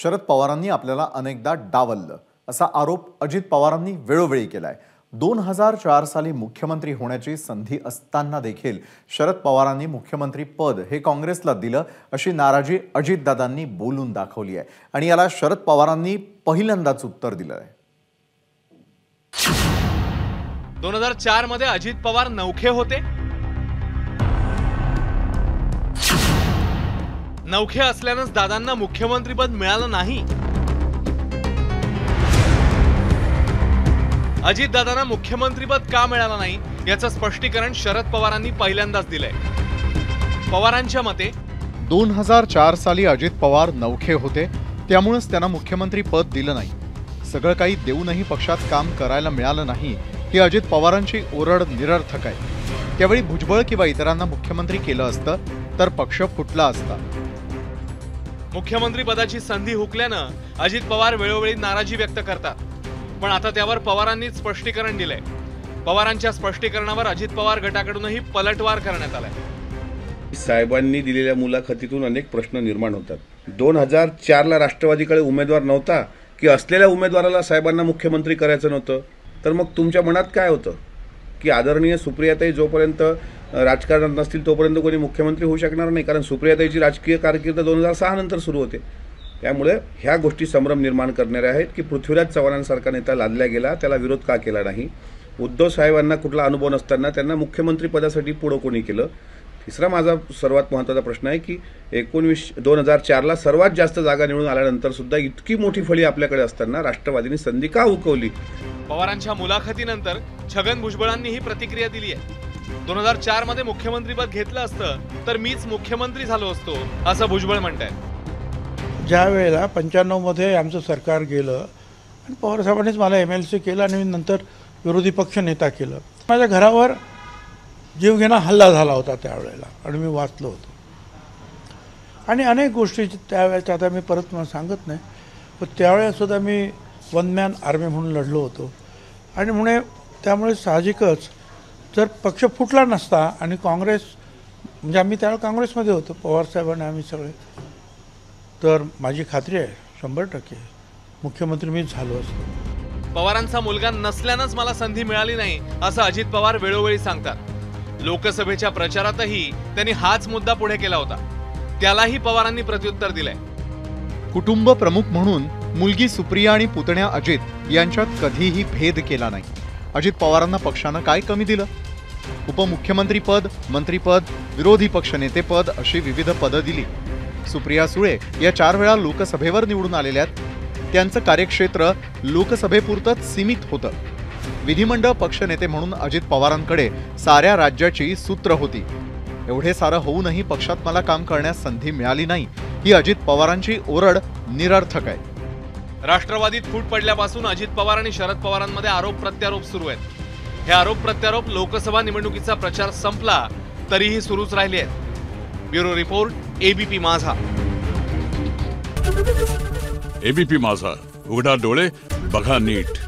शरद पवारांनी आपल्याला अनेकदा डावललं असा आरोप अजित पवारांनी वेळोवेळी केलाय। 2004 साली मुख्यमंत्री होण्याची संधी असताना देखील शरद पवारांनी मुख्यमंत्री पद हे काँग्रेसला दिलं अशी नाराजी अजितदादांनी बोलून दाखवली आहे आणि याला शरद पवारांनी पहिल्यांदाच उत्तर दिलं आहे। 2004 मध्ये अजित पवार नौखे होते। नौखे असल्यानंच दादांना मुख्यमंत्रीपद मिळालं नाही। अजित दादांना मुख्यमंत्रीपद का मिळालं नाही याचं स्पष्टीकरण शरद पवारांनी पहिल्यांदाच दिलंय। पवारांच्या मते 2004 साली अजित पवार नौखे होते, त्यामुळेच त्यांना मुख्यमंत्री पद दिलं नाही। सगळं काही देऊनही पक्षात काम करायला मिळालं नाही ही अजित पवारांची ओरड निरर्थक आहे। त्यावेळी भुजबळ किंवा इतरांना मुख्यमंत्री केलं असतं तर पक्ष फुटला असता। मुख्यमंत्री पदाची संधी हुकल्यानं अजित पवार वेळोवेळी नाराजी व्यक्त करतात, पण आता त्यावर पवारांनीच स्पष्टीकरण दिलंय। पवारांच्या स्पष्टीकरणावर अजित पवार गटाकडूनही पलटवार करण्यात आलाय। साहेबांनी दिलेल्या मुलाखतीतून अनेक प्रश्न निर्माण होतात। 2004 ला राष्ट्रवादीकडे उमेदवार नव्हता की असलेल्या उमेदवाराला साहेबांना मुख्यमंत्री करायचं नव्हतं, तर मग तुमच्या मनात काय होतं की आदरणीय सुप्रियाताई जोपर्यंत राजकारणात नसतील तोपर्यंत कोणी मुख्यमंत्री होऊ शकणार नाही, कारण सुप्रियाताईची राजकीय कारकीर्द 2006 नंतर सुरू होते। त्यामुळे ह्या गोष्टी संभ्रम निर्माण करणाऱ्या आहेत की पृथ्वीराज चव्हाणांसारखा नेता लादला गेला, त्याला विरोध का केला नाही। उद्धव साहेबांना कुठला अनुभव नसताना त्यांना मुख्यमंत्री पदासाठी पुढं कोणी केलं। तिसरा माझा सर्वात महत्त्वाचा प्रश्न आहे की 2004 ला सर्वात जास्त जागा निवडून आल्यानंतर सुद्धा इतकी मोठी फळी आपल्याकडे असताना राष्ट्रवादीने संधी का हुकवली। पवारांच्या मुलाखतीनंतर छगन भुजबळांनी ही प्रतिक्रिया दिली आहे। 2004 मध्ये मुख्यमंत्रीपद घेतलं असतं तर मीच मुख्यमंत्री झालो असतो असं भुजबळ म्हणतात। ज्या वेळेला 95 मध्ये आमचं सरकार गेलं आणि पवार साहेबांनीच मला MLC केलं आणि नंतर विरोधी पक्ष नेता केलं। माझ्या घरावर जीवघेणा हल्ला झाला होता त्यावेळेला आणि मी वाचलो होतो आणि अनेक गोष्टी त्यावेळेच्या आता मी परत मला सांगत नाही, पण त्यावेळेसुद्धा मी वन मॅन आर्मी म्हणून लढलो होतो आणि त्यामुळे साहजिकच जर पक्ष फुटला नसता आणि काँग्रेस म्हणजे आम्ही त्यावेळेला काँग्रेसमध्ये होतो पवारसाहेबांनी आम्ही सगळे, तर माझी खात्री आहे 100% मुख्यमंत्री मीच झालो असतो। पवारांचा मुलगा नसल्यानंच मला संधी मिळाली नाही असं अजित पवार वेळोवेळी सांगतात। लोकसभेच्या प्रचारातही त्यांनी हाच मुद्दा पुढे केला होता, त्यालाही पवारांनी प्रत्युत्तर दिलंय। कुटुंब प्रमुख म्हणून मुलगी सुप्रिया आणि पुतण्या अजित यांच्यात कधीही भेद केला नाही। अजित पवारांना पक्षानं काय कमी दिलं? उपमुख्यमंत्रीपद, मंत्रीपद, विरोधी पक्षनेतेपद अशी विविध पदं दिली। सुप्रिया सुळे या 4 वेळा लोकसभेवर निवडून आलेल्या, त्यांचं कार्यक्षेत्र लोकसभेपुरतंच सीमित होतं। विधिमंडळ पक्षनेते म्हणून अजित पवारांकडे साऱ्या राज्याची सूत्र होती। एवढे सारं होऊनही पक्षात मला काम करण्यास संधी मिळाली नाही ही अजित पवारांची ओरड निरर्थक आहे। राष्ट्रवादीत फूट पडल्यापासून अजित पवार आणि शरद पवारांमध्ये आरोप प्रत्यारोप सुरू आहेत। हे आरोप प्रत्यारोप लोकसभा निवडणुकीचा प्रचार संपला तरीही सुरूच राहिले आहेत। ब्युरो रिपोर्ट, ABP माझा। ABP माझा, उघडा डोळे बघा नीट।